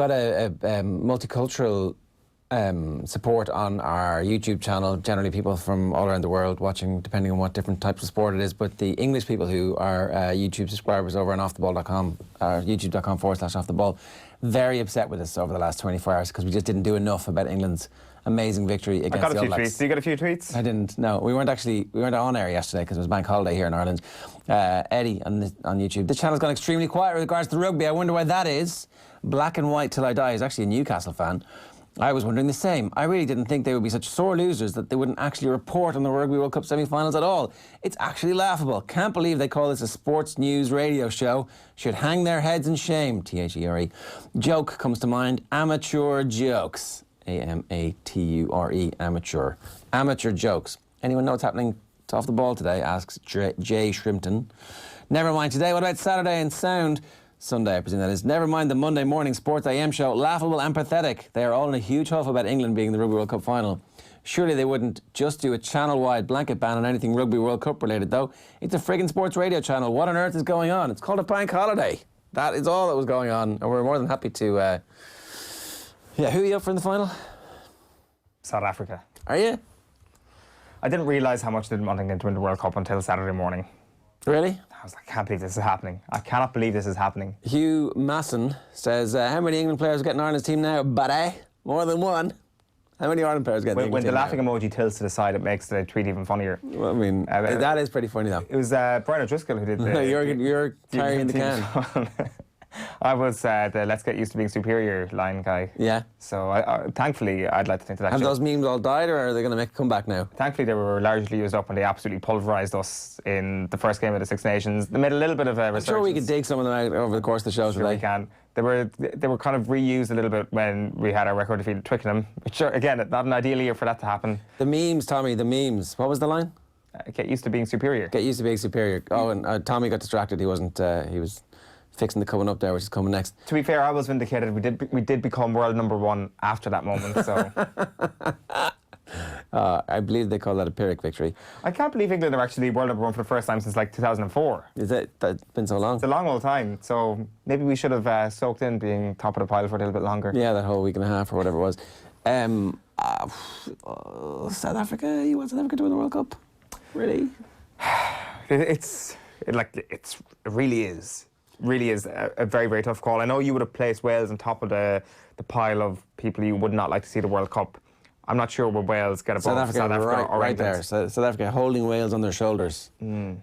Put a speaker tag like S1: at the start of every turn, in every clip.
S1: Got a multicultural support on our YouTube channel. Generally people from all around the world watching, depending on what different types of sport it is, but the English people who are YouTube subscribers over on offtheball.com, youtube.com/offtheball, very upset with us over the last 24 hours because we just didn't do enough about England's amazing victory against the All Blacks.
S2: I got a few tweets. Did you get a few tweets?
S1: I didn't. No, we weren't on air yesterday because it was bank holiday here in Ireland. Eddie on YouTube. The channel's gone extremely quiet with regards to rugby. I wonder why that is. Black and White Till I Die is actually a Newcastle fan. I was wondering the same. I really didn't think they would be such sore losers that they wouldn't actually report on the Rugby World Cup semi-finals at all. It's actually laughable. Can't believe they call this a sports news radio show. Should hang their heads in shame. T-H-E-R-E. Joke comes to mind. Amateur jokes. A-M-A-T-U-R-E. Amateur. Amateur jokes. Anyone know what's happening to Off the Ball today? Asks Jay Shrimpton. Never mind today. What about Saturday and Sound? Sunday, I presume that is. Never mind the Monday morning Sports AM show. Laughable and pathetic. They are all in a huge huff about England being the Rugby World Cup final. Surely they wouldn't just do a channel-wide blanket ban on anything Rugby World Cup related, though. It's a friggin' sports radio channel. What on earth is going on? It's called a bank holiday. That is all that was going on, and we're more than happy to... Yeah, who are you up for in the final?
S2: South Africa.
S1: Are you?
S2: I didn't realise how much they didn't want England to win the World Cup until Saturday morning.
S1: Really?
S2: I was like, I can't believe this is happening. I cannot believe this is happening.
S1: Hugh Masson says, how many England players get in Ireland's team now? Buddy, more than one. How many Ireland players get in the England team
S2: When the laughing emoji tilts to the side, it makes the tweet even funnier.
S1: Well, I mean, that is pretty funny, though.
S2: It was Brian O'Driscoll who did the...
S1: you're carrying the can.
S2: I was the let's get used to being superior line guy.
S1: Yeah.
S2: So thankfully, I'd like to think that...
S1: Have those memes all died, or are they going to make a comeback now?
S2: Thankfully, they were largely used up and they absolutely pulverised us in the first game of the Six Nations. They made a little bit of a resurgence.
S1: I'm sure we could dig some of them out over the course of the show today.
S2: We can. They were kind of reused a little bit when we had our record defeat at Twickenham. Which, again, not an ideal year for that to happen.
S1: The memes, Tommy, the memes. What was the line?
S2: Get used to being superior.
S1: Get used to being superior. Oh, and Tommy got distracted. He wasn't... he was... fixing the coming up there, which is coming next.
S2: To be fair, I was vindicated. We did become world #1 after that moment, so...
S1: I believe they call that a Pyrrhic victory.
S2: I can't believe England are actually world #1 for the first time since, like, 2004.
S1: Is it? That's been so long?
S2: It's a long old time, so maybe we should have soaked in being top of the pile for a little bit longer.
S1: Yeah, that whole week and a half or whatever it was. South Africa? You want South Africa to win the World Cup? Really?
S2: It really is. Really is a very, very tough call. I know you would have placed Wales on top of the pile of people you would not like to see the World Cup. I'm not sure where Wales get above South Africa or
S1: right
S2: England.
S1: there. South Africa holding Wales on their shoulders,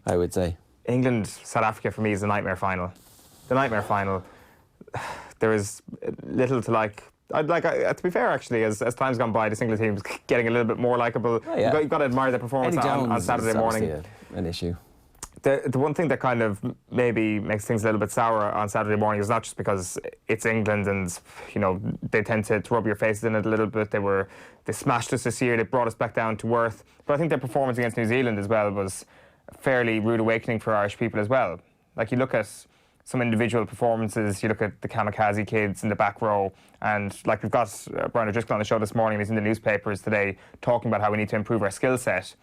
S1: I would say.
S2: England, South Africa for me is the nightmare final. The nightmare final. There is little to like. To be fair, actually, as time's gone by, this England team's getting a little bit more likeable.
S1: Oh, yeah.
S2: You've got to admire the performance on Saturday morning.
S1: An issue.
S2: The one thing that kind of maybe makes things a little bit sour on Saturday morning is not just because it's England and, you know, they tend to rub your faces in it a little bit. They smashed us this year. They brought us back down to earth. But I think their performance against New Zealand as well was a fairly rude awakening for Irish people as well. Like, you look at some individual performances, you look at the kamikaze kids in the back row, and like we've got Brian O'Driscoll on the show this morning, he's in the newspapers today talking about how we need to improve our skill set.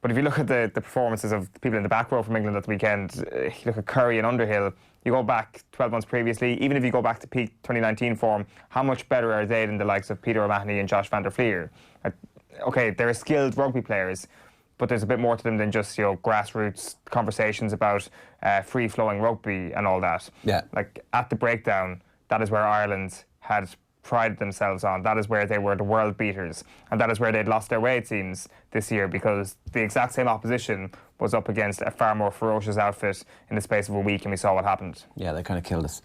S2: But if you look at the performances of the people in the back row from England at the weekend, you look at Curry and Underhill, you go back 12 months previously, even if you go back to peak 2019 form, how much better are they than the likes of Peter O'Mahony and Josh van der Flier? OK, they're skilled rugby players, but there's a bit more to them than just, you know, grassroots conversations about free-flowing rugby and all that.
S1: Yeah.
S2: Like, at the breakdown, that is where Ireland had prided themselves on. That is where they were the world beaters, and that is where they'd lost their way, it seems, this year, because the exact same opposition was up against a far more ferocious outfit in the space of a week, and we saw what happened.
S1: Yeah, they kind of killed us.